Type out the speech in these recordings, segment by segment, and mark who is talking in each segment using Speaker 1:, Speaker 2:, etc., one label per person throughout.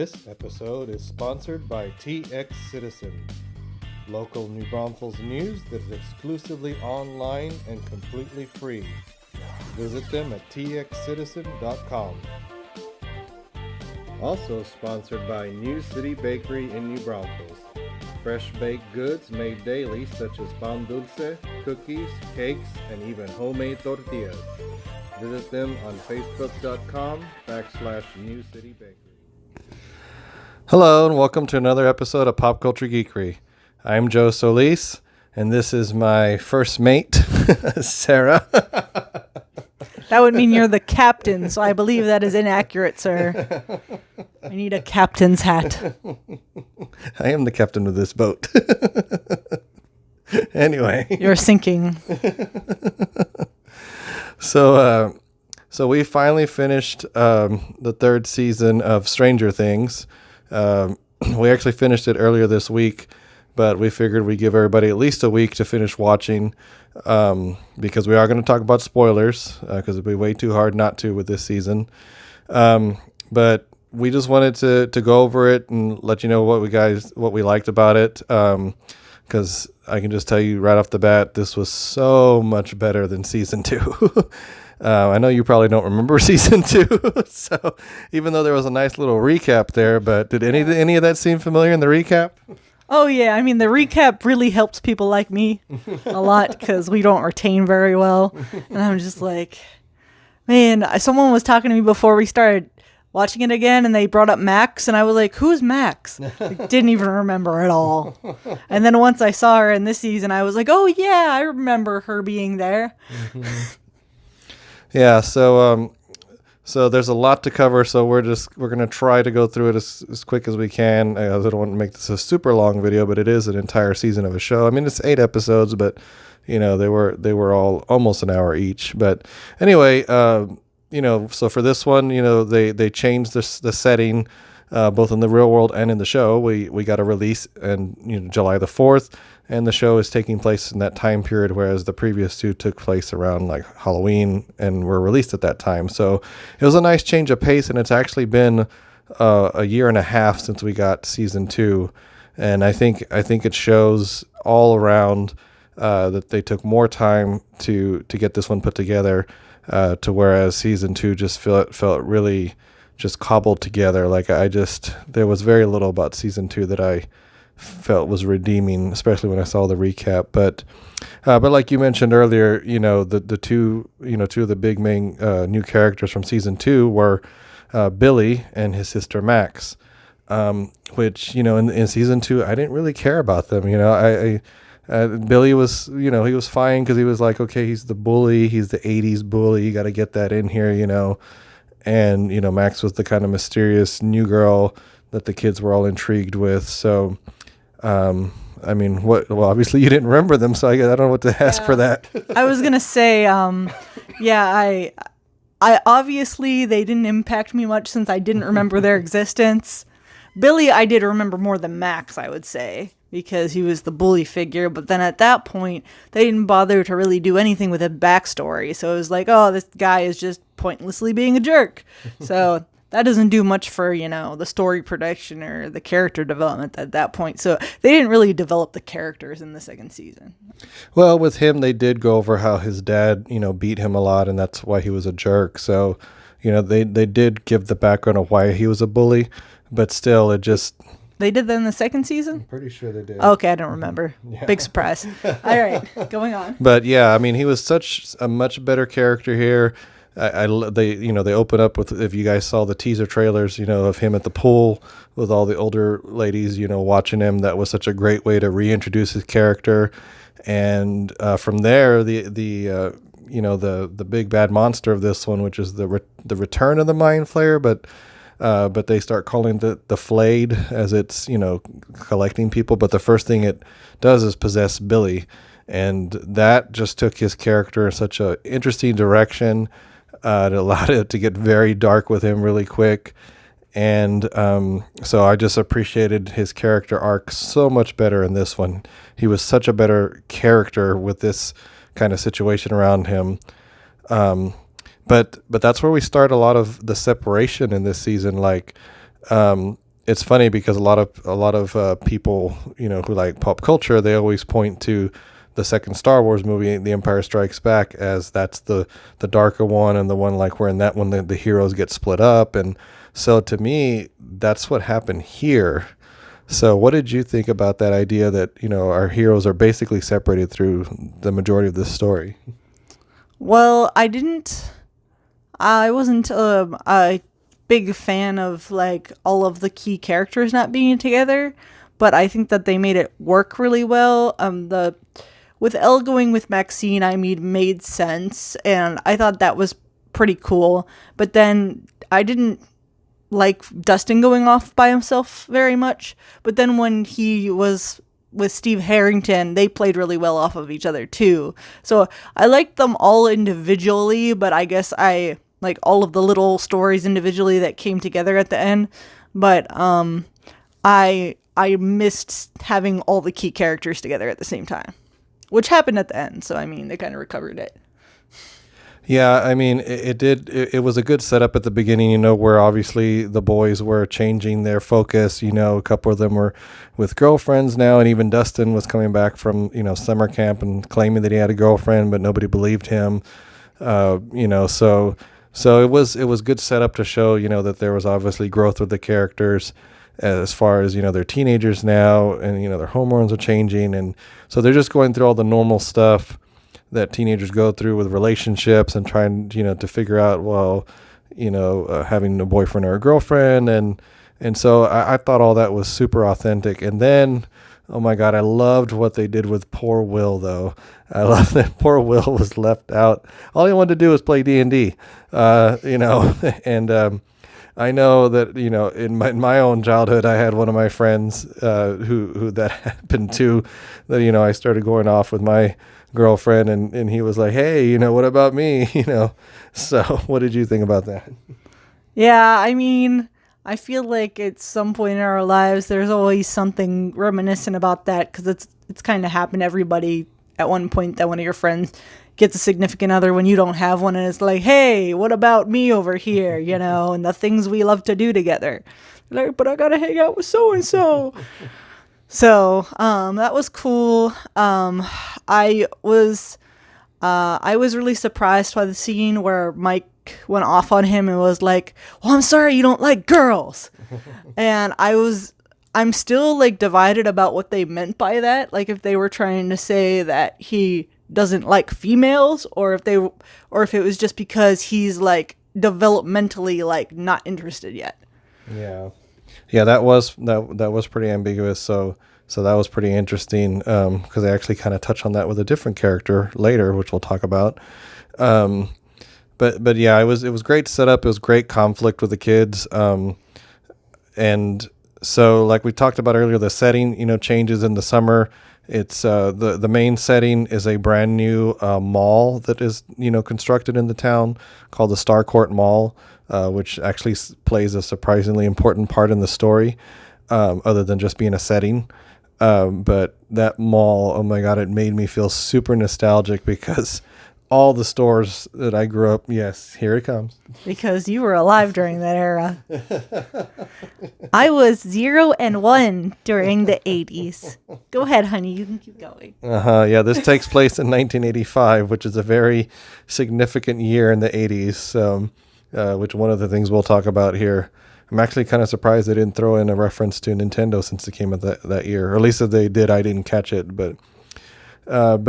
Speaker 1: This episode is sponsored by TX Citizen, local New Braunfels news that is exclusively online and completely free. Visit them at txcitizen.com. Also sponsored by New City Bakery in New Braunfels. Fresh baked goods made daily such as pan dulce, cookies, cakes, and even homemade tortillas. Visit them on facebook.com/New City Bakery. Hello and welcome to another episode of Pop Culture Geekery. I'm Joe Solis and this is my first mate, Sarah.
Speaker 2: That would mean you're the captain, so I believe that is inaccurate, sir. I need a captain's hat.
Speaker 1: I am the captain of this boat. Anyway.
Speaker 2: You're sinking.
Speaker 1: So we finally finished the third season of Stranger Things. We actually finished it earlier this week, but we figured we'd give everybody at least a week to finish watching, because we are going to talk about spoilers, because it'd be way too hard not to with this season. But we just wanted to go over it and let you know what we liked about it. Because I can just tell you right off the bat, this was so much better than season 2. I know you probably don't remember season 2, so even though there was a nice little recap there, but did any of that seem familiar in the recap?
Speaker 2: Oh, yeah. I mean, the recap really helps people like me a lot because we don't retain very well. And I'm just like, man, someone was talking to me before we started watching it again, and they brought up Max, and I was like, who's Max? I didn't even remember at all. And then once I saw her in this season, I was like, oh, yeah, I remember her being there.
Speaker 1: Mm-hmm. Yeah, so there's a lot to cover, so we're going to try to go through it as quick as we can. I don't want to make this a super long video, but it is an entire season of a show. I mean, it's 8 episodes, but you know, they were all almost an hour each. But anyway, so for this one, they changed the setting, both in the real world and in the show. We got a release in July the 4th, and the show is taking place in that time period, whereas the previous 2 took place around like Halloween and were released at that time. So it was a nice change of pace, and it's actually been a year and a half since we got season 2, and I think it shows all around that they took more time to get this one put together, to whereas season 2 just felt really just cobbled together. Like there was very little about season 2 that I felt was redeeming, especially when I saw the recap. But like you mentioned earlier, the two of the big main new characters from season 2 were Billy and his sister Max, which in season 2 I didn't really care about them. Billy was, he was fine because he was like, okay, he's the bully, he's the 80's bully, you got to get that in here, and Max was the kind of mysterious new girl that the kids were all intrigued with. So obviously you didn't remember them, so I don't know what to ask for that.
Speaker 2: I was gonna say, I obviously they didn't impact me much since I didn't remember their existence. Billy, I did remember more than Max, I would say, because he was the bully figure. But then at that point, they didn't bother to really do anything with a backstory. So it was like, oh, this guy is just pointlessly being a jerk. So that doesn't do much for, the story production or the character development at that point. So they didn't really develop the characters in the second season.
Speaker 1: Well, with him, they did go over how his dad, beat him a lot, and that's why he was a jerk. So, they did give the background of why he was a bully, but still, it just...
Speaker 2: They did that in the second season?
Speaker 1: I'm pretty sure they did.
Speaker 2: Okay, I don't remember. Yeah. Big surprise. All right, going on.
Speaker 1: But yeah, I mean, he was such a much better character here. They open up with, if you guys saw the teaser trailers, of him at the pool with all the older ladies, watching him. That was such a great way to reintroduce his character. And from there, the big bad monster of this one, which is the return of the Mind Flayer, but they start calling the Flayed as it's, collecting people. But the first thing it does is possess Billy. And that just took his character in such an interesting direction. It allowed it to get very dark with him really quick. And so I just appreciated his character arc so much better in this one. He was such a better character with this kind of situation around him. But that's where we start a lot of the separation in this season. Like it's funny because a lot of people, who like pop culture, they always point to the second Star Wars movie, The Empire Strikes Back, as that's the darker one, and the one like where in that one the heroes get split up. And so to me, that's what happened here. So what did you think about that idea that, our heroes are basically separated through the majority of this story?
Speaker 2: Well, I wasn't a big fan of like all of the key characters not being together, but I think that they made it work really well. The with Elle going with Maxine, I mean, made sense, and I thought that was pretty cool. But then I didn't like Dustin going off by himself very much. But then when he was with Steve Harrington, they played really well off of each other too. So I liked them all individually, but I guess I like all of the little stories individually that came together at the end. But I missed having all the key characters together at the same time, which happened at the end. So I mean, they kind of recovered it.
Speaker 1: Yeah, I mean, it did. It was a good setup at the beginning, where obviously the boys were changing their focus. A couple of them were with girlfriends now, and even Dustin was coming back from, summer camp and claiming that he had a girlfriend, but nobody believed him. So it was good setup to show, that there was obviously growth with the characters as far as, they're teenagers now, and, their hormones are changing. And so they're just going through all the normal stuff that teenagers go through with relationships and trying, to figure out, well, having a boyfriend or a girlfriend. And so I thought all that was super authentic. And then, oh my God, I loved what they did with poor Will, though. I love that poor Will was left out. All he wanted to do was play D&D, and I know that, in my own childhood, I had one of my friends who that happened to, that, I started going off with my girlfriend, and he was like, hey, what about me? So what did you think about that?
Speaker 2: Yeah, I mean, I feel like at some point in our lives, there's always something reminiscent about that, because it's kind of happened to everybody at one point, that one of your friends gets a significant other when you don't have one, and it's like, hey, what about me over here, and the things we love to do together. Like, but I gotta hang out with so and so. So that was cool. I was really surprised by the scene where Mike went off on him and was like, well, I'm sorry you don't like girls. And I'm still like divided about what they meant by that. Like if they were trying to say that he doesn't like females, or if it was just because he's like developmentally like not interested yet.
Speaker 1: Yeah, that was pretty ambiguous. So that was pretty interesting, because they actually kind of touch on that with a different character later, which we'll talk about. But yeah, it was great setup. It was great conflict with the kids. And so like we talked about earlier, the setting, changes in the summer. It's the main setting is a brand new mall that is, constructed in the town called the Starcourt Mall, which actually plays a surprisingly important part in the story, other than just being a setting. But that mall, oh my God, it made me feel super nostalgic, because all the stores that I grew up, yes, here it comes.
Speaker 2: Because you were alive during that era. I was 0 and 1 during the 80s. Go ahead, honey. You can keep going.
Speaker 1: Yeah, this takes place in 1985, which is a very significant year in the 80s. So, which one of the things we'll talk about here. I'm actually kind of surprised they didn't throw in a reference to Nintendo, since it came out that year. Or at least if they did, I didn't catch it. But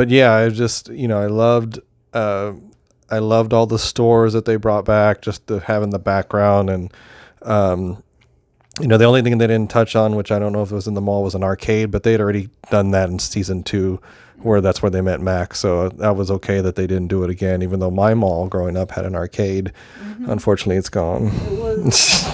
Speaker 1: yeah, I just, I loved all the stores that they brought back, just to have in the background. And, the only thing they didn't touch on, which I don't know if it was in the mall, was an arcade, but they had already done that in season 2, where that's where they met Max. So that was okay that they didn't do it again, even though my mall growing up had an arcade. Mm-hmm. Unfortunately, it's gone.
Speaker 2: It was.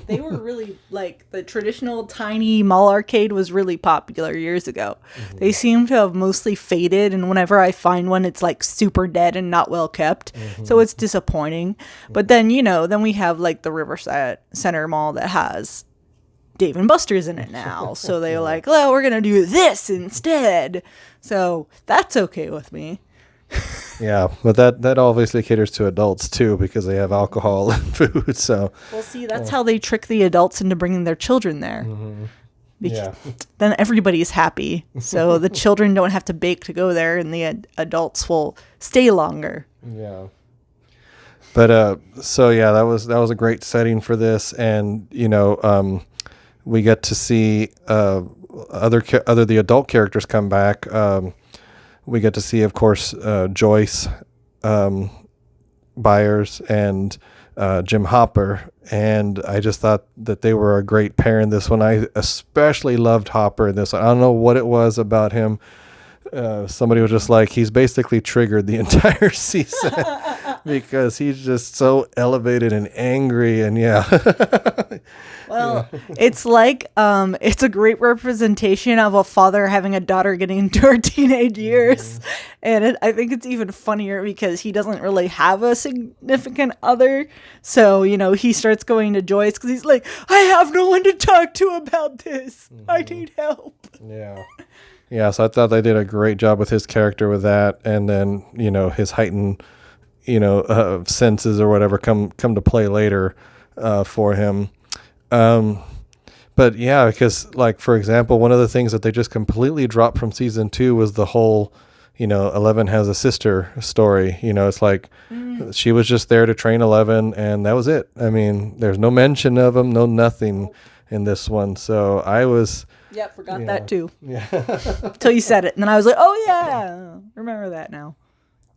Speaker 2: They were really, like, the traditional tiny mall arcade was really popular years ago. Mm-hmm. They seem to have mostly faded, and whenever I find one, it's like super dead and not well kept. Mm-hmm. So it's disappointing. Mm-hmm. But then, then we have like the Riverside Center Mall that has Dave and Buster's in it now. So they're like, well, we're going to do this instead. So that's okay with me.
Speaker 1: Yeah, but that obviously caters to adults too because they have alcohol and food. So
Speaker 2: Well, see, that's how they trick the adults into bringing their children there.
Speaker 1: yeah,
Speaker 2: Then everybody's happy. So the children don't have to bake to go there, and the adults will stay longer.
Speaker 1: yeah. But so yeah, that was a great setting for this, and we get to see other the adult characters come back. We get to see, of course, Joyce Byers and Jim Hopper, and I just thought that they were a great pair in this one. I especially loved Hopper in this one. I don't know what it was about him. Somebody was just like, he's basically triggered the entire season because he's just so elevated and angry, and
Speaker 2: Well, it's like it's a great representation of a father having a daughter getting into her teenage years. And I think it's even funnier because he doesn't really have a significant other. So, he starts going to Joyce because he's like, I have no one to talk to about this. I need help.
Speaker 1: Yeah, so I thought they did a great job with his character with that, and then his heightened senses or whatever come to play later for him. But yeah, because like for example, one of the things that they just completely dropped from season 2 was the whole 11 has a sister story. It's like she was just there to train 11, and that was it. I mean, there's no mention of him, no nothing in this one. So I was.
Speaker 2: Yeah, forgot that too.
Speaker 1: Yeah.
Speaker 2: Until you said it. And then I was like, oh, yeah. Remember that now.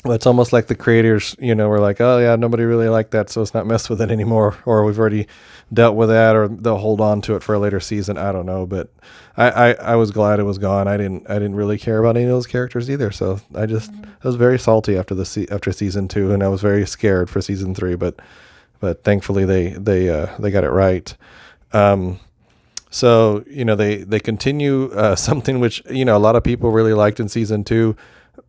Speaker 1: Well, it's almost like the creators, were like, oh, yeah, nobody really liked that, so let's not mess with it anymore. Or we've already dealt with that, or they'll hold on to it for a later season. I don't know. But I was glad it was gone. I didn't really care about any of those characters either. So I was very salty after after season 2, and I was very scared for season 3. But thankfully they got it right. So, they continue something which, a lot of people really liked in season 2,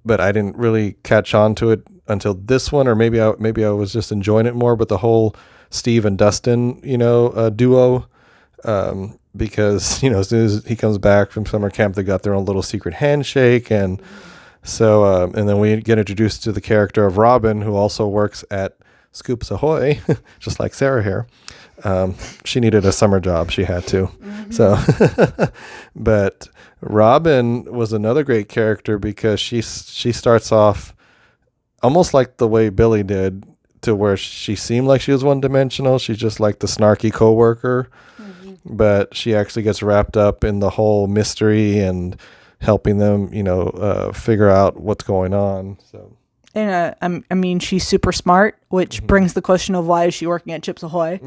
Speaker 1: but I didn't really catch on to it until this one, or maybe I was just enjoying it more. But the whole Steve and Dustin, duo, because, as soon as he comes back from summer camp, they got their own little secret handshake. And so, and then we get introduced to the character of Robin, who also works at Scoops Ahoy, just like Sarah here. She needed a summer job. She had to. So, but Robin was another great character because she starts off almost like the way Billy did, to where she seemed like she was one-dimensional. She's just like the snarky coworker, but she actually gets wrapped up in the whole mystery and helping them, figure out what's going on. So.
Speaker 2: And I mean, she's super smart, which brings the question of why is she working at Chips Ahoy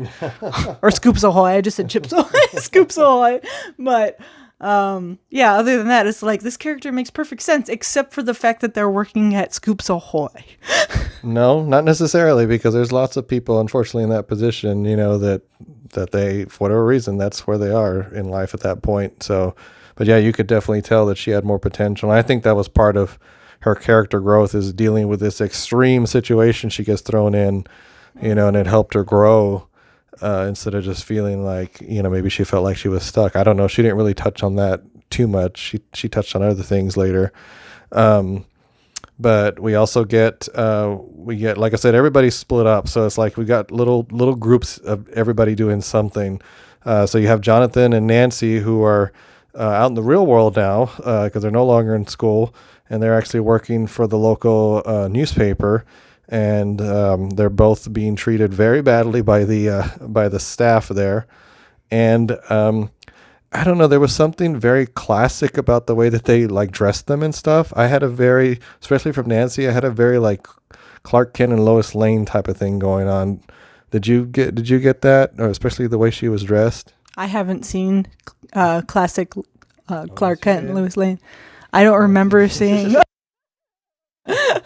Speaker 2: or Scoops Ahoy? I just said Chips Ahoy, Scoops Ahoy. But other than that, it's like this character makes perfect sense, except for the fact that they're working at Scoops Ahoy.
Speaker 1: No, not necessarily, because there's lots of people, unfortunately, in that position, that they, for whatever reason, that's where they are in life at that point. So, but yeah, you could definitely tell that she had more potential. And I think that was part of her character growth, is dealing with this extreme situation she gets thrown in, and it helped her grow instead of just feeling like, maybe she felt like she was stuck. I don't know. She didn't really touch on that too much. She touched on other things later. But we also get, like I said, everybody's split up. So it's like we got little groups of everybody doing something. So you have Jonathan and Nancy, who are out in the real world now because they're no longer in school. And they're actually working for the local newspaper, and they're both being treated very badly by the staff there. And I don't know, there was something very classic about the way that they like dressed them and stuff. I had especially from Nancy, I had a very like Clark Kent and Lois Lane type of thing going on. Did you get that, or especially the way she was dressed?
Speaker 2: I haven't seen classic Clark Kent and Lois Lane. I don't remember seeing. My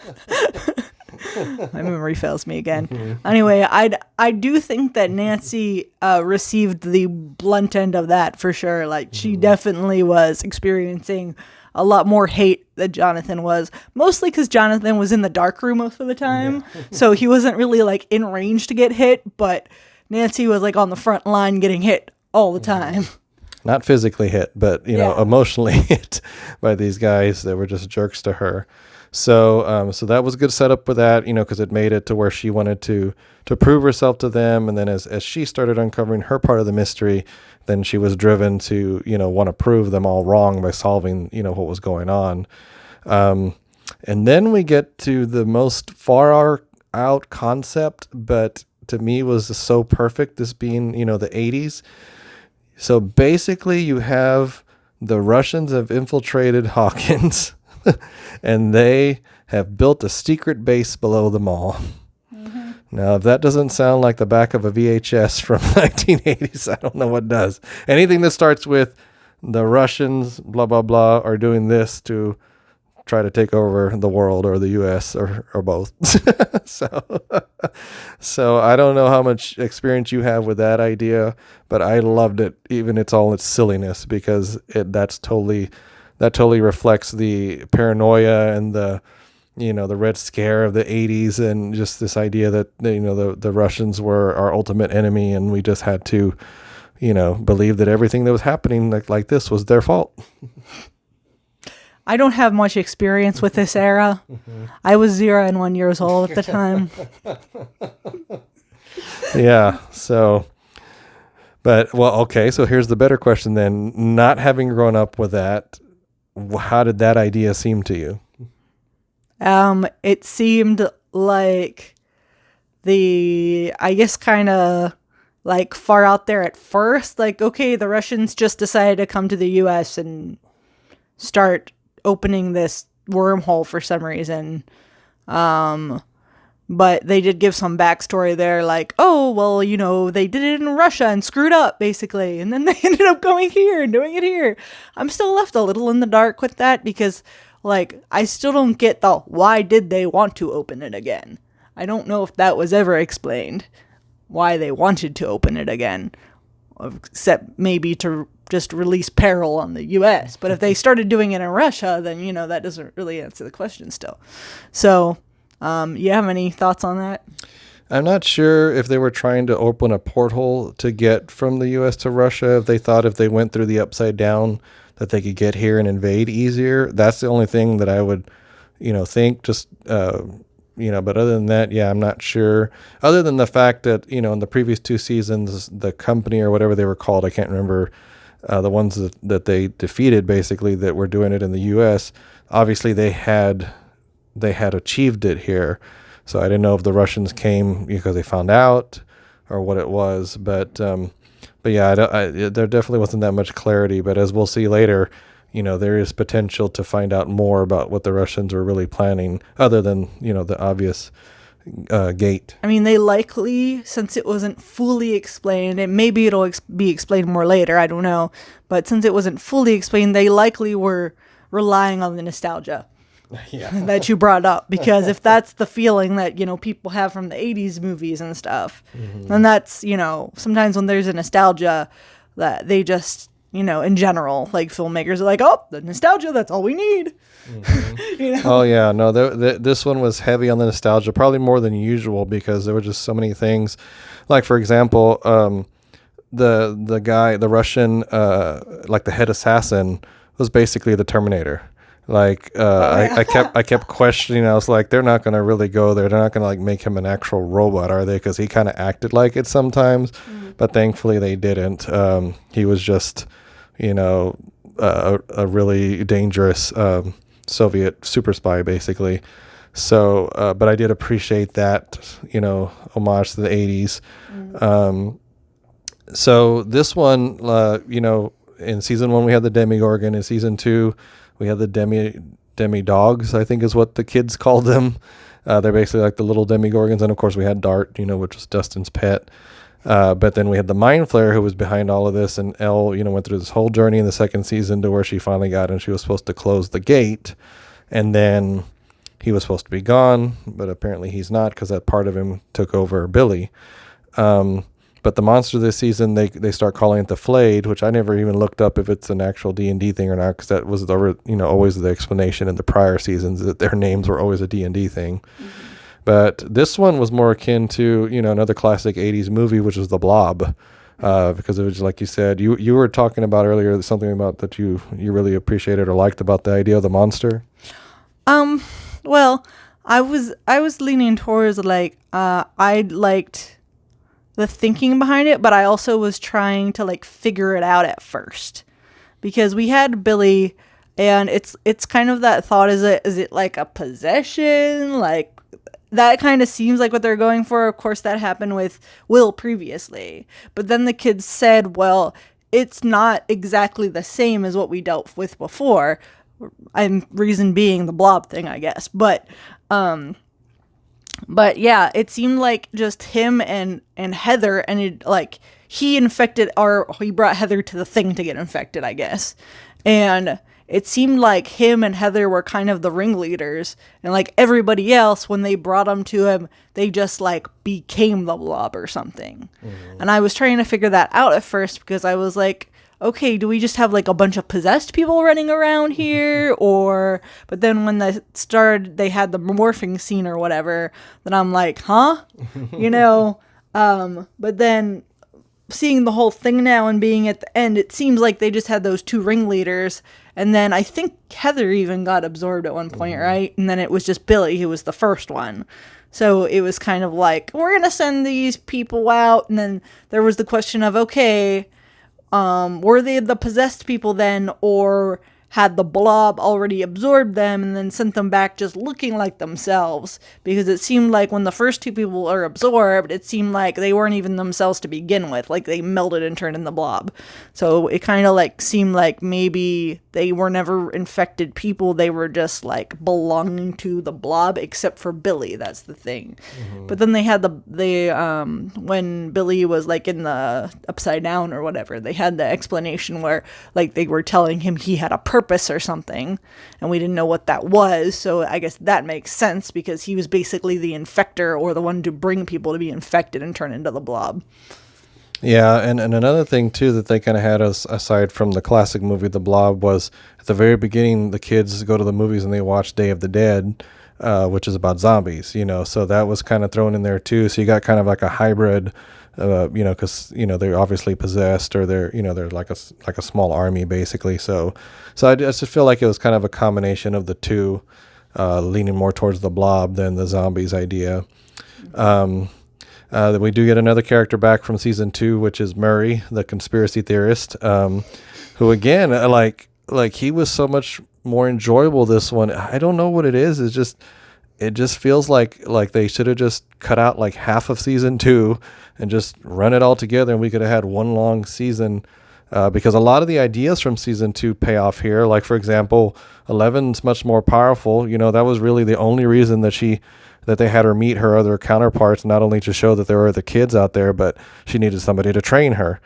Speaker 2: memory fails me again. Anyway, I do think that Nancy received the blunt end of that for sure. Like she definitely was experiencing a lot more hate than Jonathan was, mostly because Jonathan was in the dark room most of the time, so he wasn't really like in range to get hit. But Nancy was like on the front line getting hit all the time.
Speaker 1: Not physically hit, but emotionally hit by these guys that were just jerks to her. So that was a good setup for that, because it made it to where she wanted to prove herself to them. And then as she started uncovering her part of the mystery, then she was driven to, want to prove them all wrong by solving, what was going on. And then we get to the most far out concept, but to me was so perfect, this being, the 80s. So basically you have the Russians have infiltrated Hawkins and they have built a secret base below the mall. Mm-hmm. Now, if that doesn't sound like the back of a VHS from 1980s, I don't know what does. Anything that starts with the Russians, blah, blah, blah, are doing this to try to take over the world or the U.S. or both. So I don't know how much experience you have with that idea, but I loved it, even its silliness, because that totally reflects the paranoia and the Red Scare of the 80s, and just this idea that the Russians were our ultimate enemy, and we just had to believe that everything that was happening like this was their fault.
Speaker 2: I don't have much experience with this era. Mm-hmm. I was 0 and 1 years old at the time.
Speaker 1: Yeah. So, okay. So here's the better question then. Not having grown up with that, how did that idea seem to you?
Speaker 2: It seemed like I guess kind of like far out there at first. Like, okay, the Russians just decided to come to the U.S. and start opening this wormhole for some reason. But they did give some backstory there, like, oh, well, they did it in Russia and screwed up, basically. And then they ended up going here and doing it here. I'm still left a little in the dark with that because, I still don't get why did they want to open it again? I don't know if that was ever explained, why they wanted to open it again, except maybe to just release peril on the U.S. But if they started doing it in Russia, then, that doesn't really answer the question still. So, you have any thoughts on that?
Speaker 1: I'm not sure if they were trying to open a porthole to get from the U.S. to Russia. If they thought if they went through the upside down that they could get here and invade easier. That's the only thing that I would, think. Just, but other than that, yeah, I'm not sure. Other than the fact that, in the previous 2 seasons, the company or whatever they were called, I can't remember, the ones that they defeated, basically, that were doing it in the U.S., obviously they had achieved it here. So I didn't know if the Russians came because they found out or what it was. But yeah, there definitely wasn't that much clarity. But as we'll see later, there is potential to find out more about what the Russians were really planning, other than, the obvious gate.
Speaker 2: I mean, they likely, since it wasn't fully explained, and maybe it'll be explained more later, I don't know. But since it wasn't fully explained, they likely were relying on the nostalgia. Yeah. That you brought up, because if that's the feeling that people have from the 80s movies and stuff, mm-hmm. then that's sometimes when there's a nostalgia that they just in general, like, filmmakers are like, oh, the nostalgia, that's all we need. Mm-hmm.
Speaker 1: Oh yeah, no, this one was heavy on the nostalgia, probably more than usual, because there were just so many things. Like, for example, the guy, the Russian, like the head assassin, was basically the Terminator. Like, I kept questioning. I was like, they're not going to really go there. They're not going to make him an actual robot, are they? Because he kind of acted like it sometimes, but thankfully they didn't. He was just, a really dangerous Soviet super spy, basically. So, but I did appreciate that, homage to the 80s. So this one, in season 1 we had the Demigorgon. In season 2. We had the demi dogs, I think is what the kids called them. They're basically like the little demigorgons. And of course we had Dart, which was Dustin's pet. But then we had the Mind Flayer, who was behind all of this. And Elle, went through this whole journey in the second season to where she finally got, and she was supposed to close the gate. And then he was supposed to be gone, but apparently he's not, because that part of him took over Billy. But the monster this season, they start calling it the Flayed, which I never even looked up if it's an actual D&D thing or not, because that was always the explanation in the prior seasons, that their names were always a D&D thing. Mm-hmm. But this one was more akin to another classic 80s movie, which was The Blob, because it was, like you said, you were talking about earlier something about that you really appreciated or liked about the idea of the monster.
Speaker 2: Well, I was leaning towards like I liked the thinking behind it, but I also was trying to like figure it out at first because we had Billy, and it's kind of that thought: is it like a possession? Like that kind of seems like what they're going for. Of course, that happened with Will previously, but then the kids said, well, it's not exactly the same as what we dealt with before. And reason being the blob thing, I guess. But yeah, it seemed like just him and Heather, and it like he infected, or he brought Heather to the thing to get infected, I guess. And it seemed like him and Heather were kind of the ringleaders, and like everybody else, when they brought him to him, they just like became the blob or something. And I was trying to figure that out at first because I was like, okay, do we just have like a bunch of possessed people running around here? Or, but then when they had the morphing scene or whatever, then I'm like, huh? You know? But then seeing the whole thing now and being at the end, it seems like they just had those two ringleaders. And then I think Heather even got absorbed at one point, right? And then it was just Billy who was the first one. So it was kind of like, we're going to send these people out. And then there was the question of, okay, were they the possessed people then, or had the blob already absorbed them and then sent them back just looking like themselves? Because it seemed like when the first two people are absorbed, it seemed like they weren't even themselves to begin with. Like they melted and turned into blob. So it kind of like seemed like maybe they were never infected people. They were just like belonging to the blob, except for Billy. That's the thing. But then they had when Billy was like in the upside down or whatever, they had the explanation where like they were telling him he had a purpose or something, and we didn't know what that was. So I guess that makes sense because he was basically the infector, or the one to bring people to be infected and turn into the blob.
Speaker 1: Yeah, and another thing too that they kind of had us aside from the classic movie The Blob was at the very beginning the kids go to the movies and they watch Day of the Dead, which is about zombies, you know, so that was kind of thrown in there too. So you got kind of like a hybrid, you know, because you know they're obviously possessed, or they're like a small army basically. So I just feel like it was kind of a combination of the two, leaning more towards the blob than the zombies idea. We do get another character back from season 2, which is Murray, the conspiracy theorist, who again, like he was so much more enjoyable this one. I don't know what it is. It just feels like they should have just cut out like half of season 2 and just run it all together, and we could have had one long season. Because a lot of the ideas from season 2 pay off here. Like, for example, Eleven's much more powerful. You know, that was really the only reason that they had her meet her other counterparts, not only to show that there were other kids out there, but she needed somebody to train her.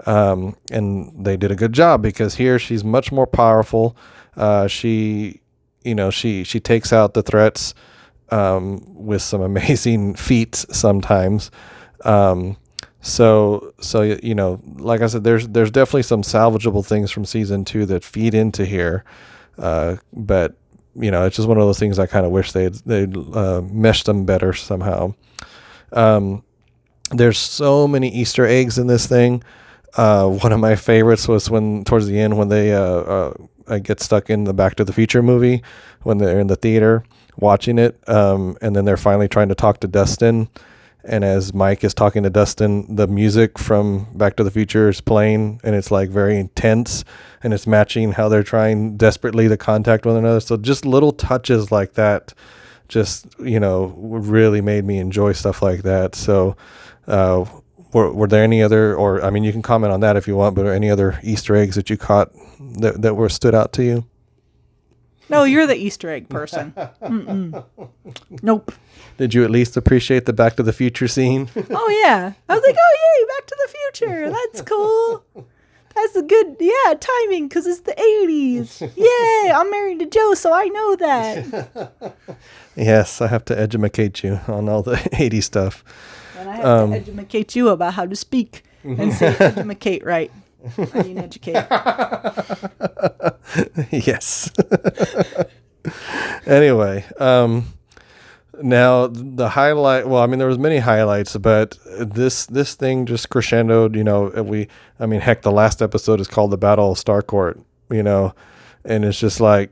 Speaker 1: And they did a good job because here she's much more powerful. She takes out the threats with some amazing feats sometimes. So you know, like I said, there's definitely some salvageable things from season 2 that feed into here, but you know, it's just one of those things I kind of wish they'd meshed them better somehow. There's so many Easter eggs in this thing. One of my favorites was when towards the end when they get stuck in the Back to the Future movie when they're in the theater watching it, and then they're finally trying to talk to Dustin. And as Mike is talking to Dustin, the music from Back to the Future is playing, and it's like very intense, and it's matching how they're trying desperately to contact one another. So just little touches like that, just, you know, really made me enjoy stuff like that. So were there any other, or I mean, you can comment on that if you want, but are any other Easter eggs that you caught that were stood out to you?
Speaker 2: No, you're the Easter egg person. Nope.
Speaker 1: Did you at least appreciate the Back to the Future scene?
Speaker 2: Oh, yeah. I was like, oh, yay, Back to the Future. That's cool. That's a good, timing, because it's the 80s. Yeah, I'm married to Joe, so I know that.
Speaker 1: Yes, I have to educate you on all the 80s stuff.
Speaker 2: And I have to educate you about how to speak and say educate right. I mean educate.
Speaker 1: Yes. Anyway, now the highlight, well, I mean, there was many highlights, but this thing just crescendoed, you know, heck, the last episode is called The Battle of Starcourt, you know, and it's just like,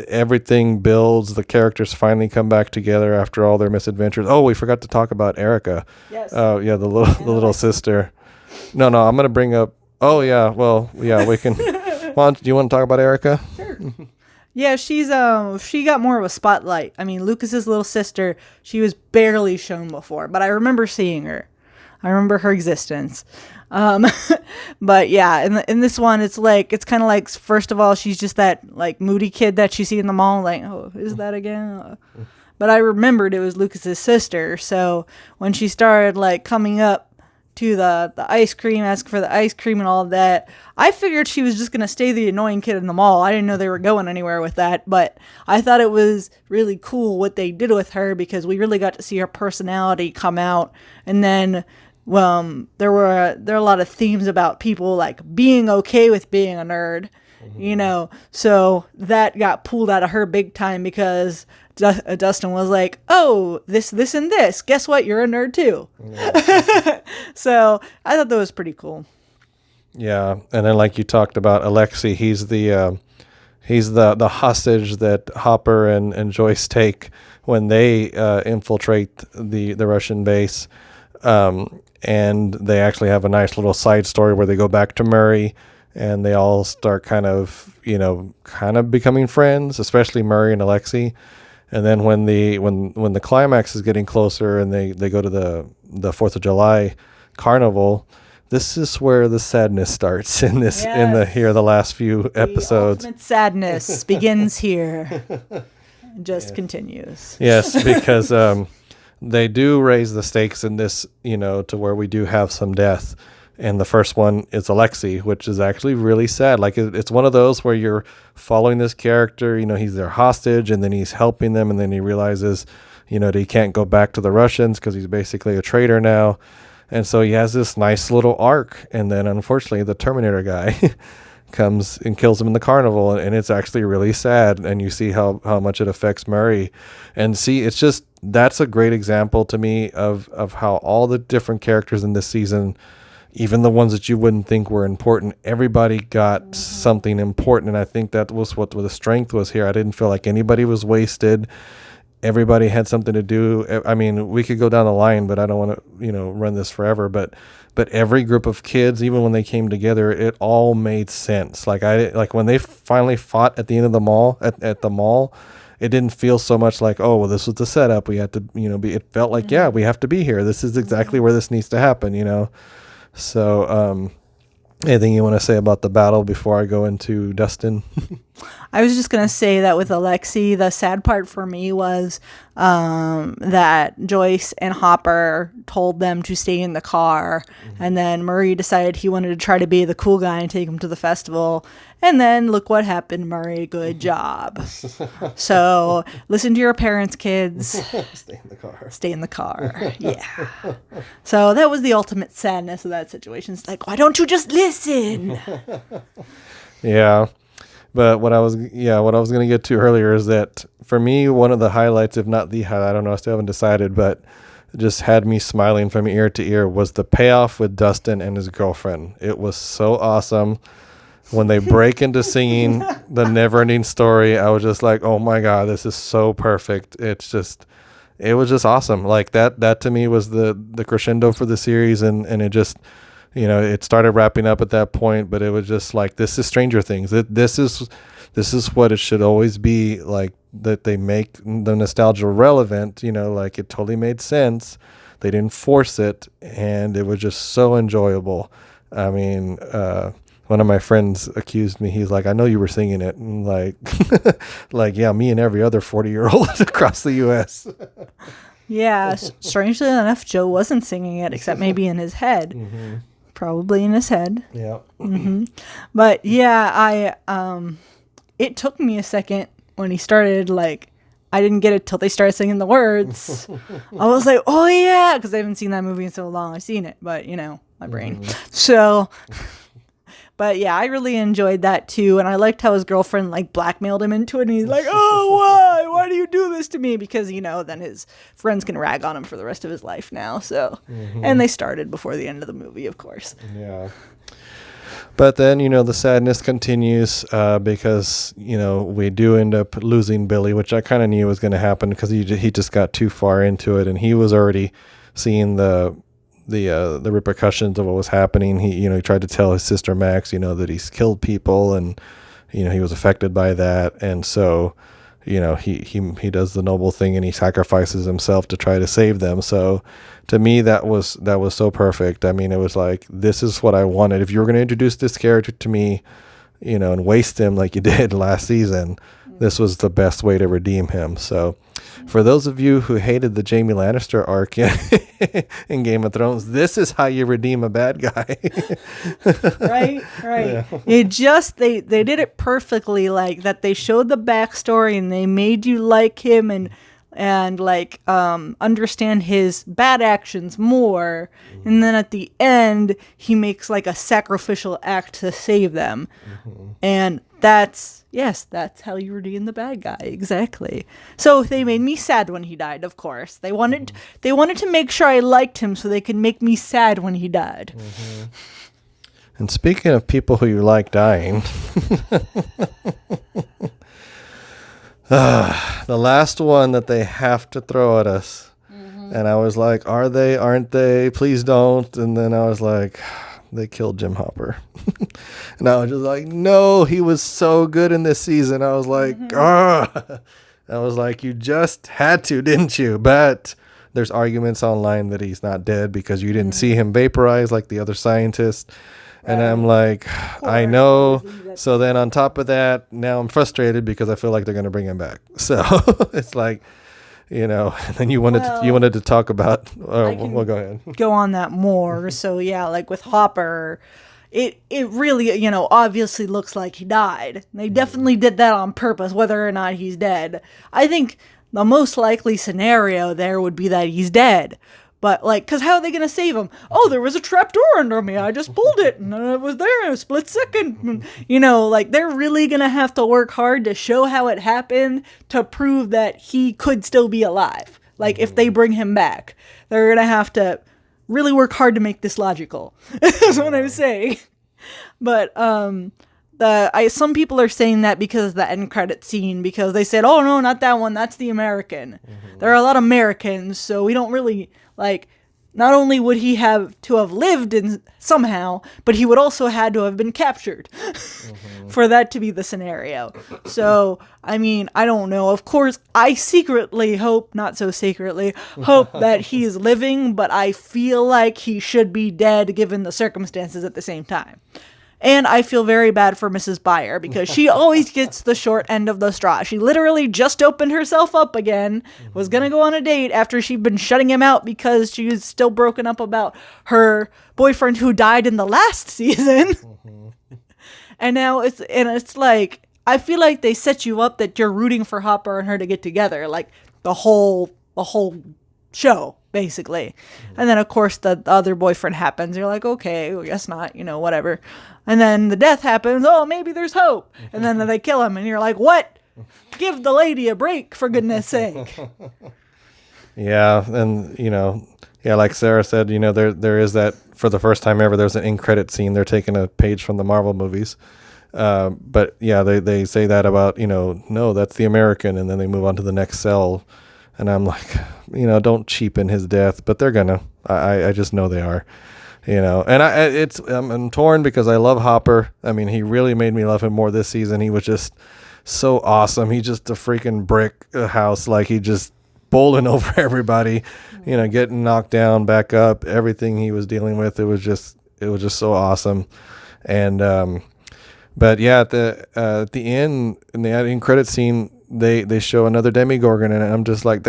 Speaker 1: everything builds. The characters finally come back together after all their misadventures. Oh, we forgot to talk about Erica.
Speaker 2: Yes.
Speaker 1: Oh, yeah, the little sister. No, I'm gonna bring up. Oh yeah, well yeah, we can. Do you want to talk about Erica?
Speaker 2: Sure. Yeah, she got more of a spotlight. I mean, Lucas's little sister, she was barely shown before, but I remember seeing her. I remember her existence. But yeah, in this one, it's kind of like, first of all, she's just that like moody kid that you see in the mall, like, oh, is that again? But I remembered it was Lucas's sister. So when she started like coming up to the ice cream, asking for the ice cream and all of that, I figured she was just going to stay the annoying kid in the mall. I didn't know they were going anywhere with that, but I thought it was really cool what they did with her, because we really got to see her personality come out. And then there were a lot of themes about people like being okay with being a nerd, you know, so that got pulled out of her big time, because Dustin was like, oh, this and this, guess what, you're a nerd too. Yeah. So I thought that was pretty cool.
Speaker 1: Yeah, and then like you talked about Alexei, he's the hostage that Hopper and Joyce take when they infiltrate the Russian base. And they actually have a nice little side story where they go back to Murray and they all start kind of becoming friends, especially Murray and Alexei. And then when the climax is getting closer and they go to the 4th of July carnival, this is where the sadness starts in this. Yes. The last few episodes.
Speaker 2: The ultimate sadness begins here. And just continues.
Speaker 1: Yes, because they do raise the stakes in this, to where we do have some death. And the first one is Alexei, which is actually really sad. Like, it's one of those where you're following this character, he's their hostage, and then he's helping them, and then he realizes, that he can't go back to the Russians because he's basically a traitor now. And so he has this nice little arc, and then unfortunately the Terminator guy comes and kills him in the carnival, and it's actually really sad. And you see how much it affects Murray. And see, it's just, that's a great example to me of how all the different characters in this season, even the ones that you wouldn't think were important, everybody got something important. And I think that was what the strength was here. I didn't feel like anybody was wasted. Everybody had something to do. I mean, we could go down the line, but I don't want to, run this forever. But every group of kids, even when they came together, it all made sense. Like when they finally fought at the end of the mall, at the mall, it didn't feel so much like, oh, well, this was the setup. We had to, it felt like, yeah, we have to be here. This is exactly where this needs to happen, So, anything you want to say about the battle before I go into Dustin?
Speaker 2: I was just going to say that with Alexei, the sad part for me was that Joyce and Hopper told them to stay in the car. Mm-hmm. And then Murray decided he wanted to try to be the cool guy and take him to the festival. And then look what happened, Murray. Good job. So listen to your parents, kids.
Speaker 1: Stay in the car.
Speaker 2: Stay in the car. Yeah. So that was the ultimate sadness of that situation. It's like, why don't you just listen?
Speaker 1: Yeah. But what I was going to get to earlier is that for me, one of the highlights, if not the highlight, I don't know, I still haven't decided, but it just had me smiling from ear to ear, was the payoff with Dustin and his girlfriend. It was so awesome. When they break into singing the Never-Ending Story, I was just like, oh my God, this is so perfect. It was just awesome. Like that to me was the crescendo for the series, and it just, it started wrapping up at that point, but it was just like, this is Stranger Things. This is what it should always be, like, that they make the nostalgia relevant, like it totally made sense. They didn't force it, and it was just so enjoyable. I mean, one of my friends accused me. He's like, I know you were singing it. And like, yeah, me and every other 40-year-old across the U.S.
Speaker 2: Yeah, strangely enough, Joe wasn't singing it, except maybe in his head. Mm-hmm. Probably in his head.
Speaker 1: Yeah.
Speaker 2: Mm-hmm. But yeah, it took me a second when he started, like, I didn't get it till they started singing the words. I was like, oh yeah, because I haven't seen that movie in so long. I've seen it, but my brain. Mm-hmm. So, but yeah, I really enjoyed that too. And I liked how his girlfriend like blackmailed him into it. And he's like, oh, why? Why do you do this to me? Because, then his friends can rag on him for the rest of his life now. So, and they started before the end of the movie, of course.
Speaker 1: Yeah. But then, the sadness continues because, we do end up losing Billy, which I kind of knew was going to happen because he just got too far into it, and he was already seeing the repercussions of what was happening. He tried to tell his sister Max, that he's killed people, and he was affected by that, and so he does the noble thing and he sacrifices himself to try to save them. So to me, that was so perfect. I mean, it was like, this is what I wanted. If you were going to introduce this character to me, and waste him like you did last season, this was the best way to redeem him. So for those of you who hated the Jaime Lannister arc in Game of Thrones, this is how you redeem a bad guy.
Speaker 2: Right. Yeah. They did it perfectly, like that. They showed the backstory and they made you like him and like understand his bad actions more. And then at the end, he makes like a sacrificial act to save them. And that's how you redeem the bad guy. Exactly. So they made me sad when he died, of course. They wanted to make sure I liked him so they could make me sad when he died.
Speaker 1: And speaking of people who you like dying, the last one that they have to throw at us. And I was like, are they? Aren't they? Please don't. And then I was like, they killed Jim Hopper. And I was just like, no, he was so good in this season. I was like, I was like, you just had to, didn't you? But there's arguments online that he's not dead because you didn't see him vaporize like the other scientists. And I'm like, I know. So then on top of that, now I'm frustrated because I feel like they're going to bring him back. So it's like, and then you wanted to talk about, well, go ahead.
Speaker 2: Go on that more. So yeah, like with Hopper, it really, obviously looks like he died. They definitely did that on purpose, whether or not he's dead. I think the most likely scenario there would be that he's dead. But, because how are they going to save him? Oh, there was a trapdoor under me. I just pulled it, and it was there in a split second. They're really going to have to work hard to show how it happened to prove that he could still be alive. If they bring him back, they're going to have to really work hard to make this logical. That's what I'm saying. But, some people are saying that because of the end credit scene, because they said, oh, no, not that one. That's the American. There are a lot of Americans, so we don't really... not only would he have to have lived somehow, but he would also had to have been captured for that to be the scenario. So, I mean, I don't know. Of course, I secretly hope, not so secretly, hope that he is living, but I feel like he should be dead given the circumstances at the same time. And I feel very bad for Mrs. Byer because she always gets the short end of the straw. She literally just opened herself up again, was going to go on a date after she'd been shutting him out because she was still broken up about her boyfriend who died in the last season. And now it's like, I feel like they set you up that you're rooting for Hopper and her to get together, like the whole show, basically. And then, of course, the other boyfriend happens. You're like, okay, well, guess not, whatever. And then the death happens. Oh, maybe there's hope. And then they kill him. And you're like, what? Give the lady a break, for goodness sake.
Speaker 1: Yeah. And, like Sarah said, there is that, for the first time ever, there's an end credit scene. They're taking a page from the Marvel movies. But, yeah, they say that about, no, that's the American. And then they move on to the next cell. And I'm like, don't cheapen his death. But they're going to. I just know they are. And I'm torn because I love Hopper. I mean, he really made me love him more this season. He was just so awesome. He's just a freaking brick house. Like, he just bowling over everybody, getting knocked down, back up, everything he was dealing with. It was just so awesome. And, but yeah, at the end, in the end credit scene, they show another Demogorgon, and I'm just like,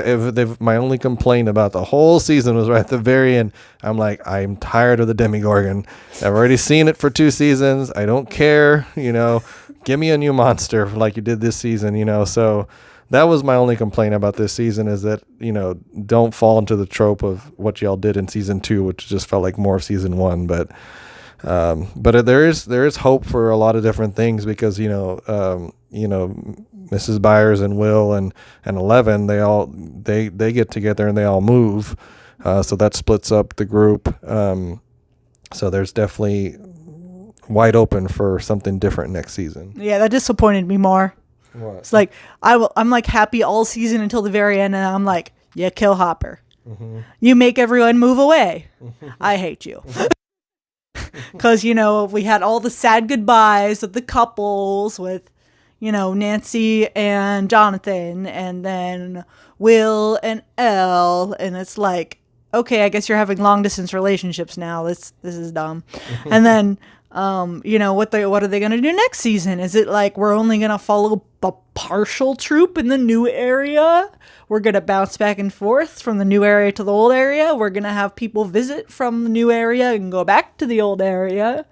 Speaker 1: my only complaint about the whole season was right at the very end. I'm like, I'm tired of the Demogorgon. I've already seen it for 2 seasons. I don't care, give me a new monster like you did this season, so that was my only complaint about this season, is that, don't fall into the trope of what y'all did in season 2, which just felt like more of season 1. But there is hope for a lot of different things because, Mrs. Byers and Will and 11, they get together and they all move. So that splits up the group. So there's definitely wide open for something different next season.
Speaker 2: Yeah, that disappointed me more.
Speaker 1: What?
Speaker 2: It's like I'm like happy all season until the very end, and I'm like, yeah, kill Hopper. You make everyone move away. I hate you. Because, we had all the sad goodbyes of the couples with, Nancy and Jonathan, and then Will and Elle, and it's like, okay, I guess you're having long distance relationships now. This is dumb. And then, what are they going to do next season? Is it like we're only going to follow a partial troop in the new area? We're going to bounce back and forth from the new area to the old area. We're going to have people visit from the new area and go back to the old area.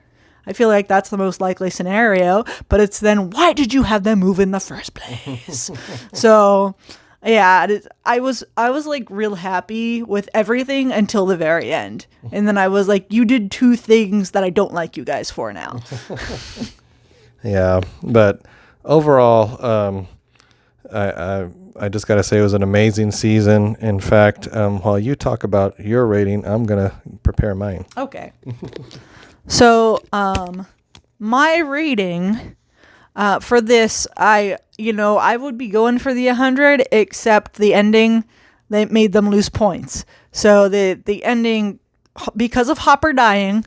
Speaker 2: I feel like that's the most likely scenario. But it's then, why did you have them move in the first place? So, yeah, I was like real happy with everything until the very end. And then I was like, you did two things that I don't like you guys for now.
Speaker 1: Yeah, but overall, I just got to say it was an amazing season. In fact, while you talk about your rating, I'm going to prepare mine.
Speaker 2: Okay. So, my rating for this, I would be going for the 100, except the ending, they made them lose points. So the ending, because of Hopper dying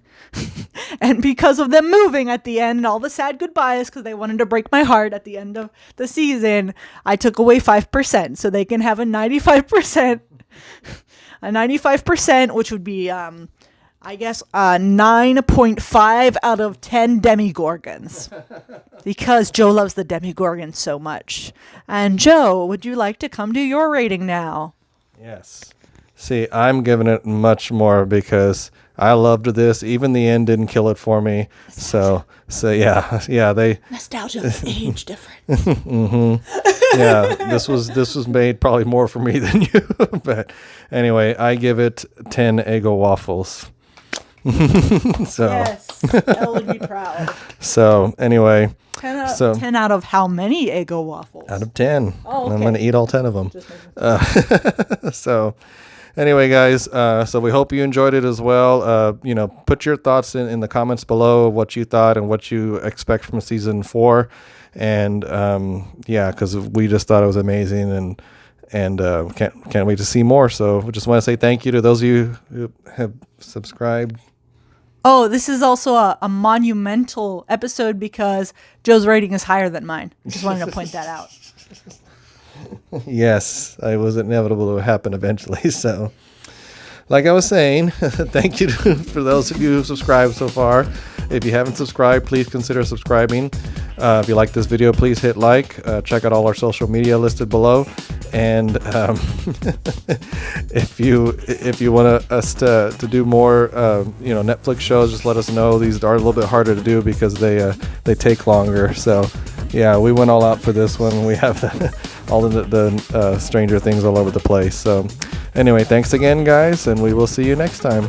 Speaker 2: and because of them moving at the end and all the sad goodbyes because they wanted to break my heart at the end of the season, I took away 5%. So they can have a 95%, which would be, I guess, 9.5 out of 10 Demigorgons. Because Joe loves the Demigorgons so much. And Joe, would you like to come to your rating now?
Speaker 1: Yes. See, I'm giving it much more because I loved this. Even the end didn't kill it for me. So yeah, they
Speaker 2: nostalgia is age different.
Speaker 1: Yeah, this was made probably more for me than you. But anyway, I give it 10 Eggo waffles. So
Speaker 2: yes, I would be proud.
Speaker 1: So anyway,
Speaker 2: 10 out of how many Eggo waffles?
Speaker 1: Out of 10.
Speaker 2: Oh, okay.
Speaker 1: I'm going to eat all 10 of them. So anyway, guys, so we hope you enjoyed it as well. Put your thoughts in the comments below, what you thought and what you expect from season 4. And because we just thought it was amazing and can't wait to see more. So we just want to say thank you to those of you who have subscribed.
Speaker 2: Oh, this is also a monumental episode because Joe's rating is higher than mine. I just wanted to point that out.
Speaker 1: Yes, it was inevitable to happen eventually. So, like I was saying, thank you for those of you who subscribed so far. If you haven't subscribed, please consider subscribing. If you like this video, please hit like. Check out all our social media listed below. And if you want us to do more, Netflix shows, just let us know. These are a little bit harder to do because they take longer. So, yeah, we went all out for this one. We have all the Stranger Things all over the place. So, anyway, thanks again, guys, and we will see you next time.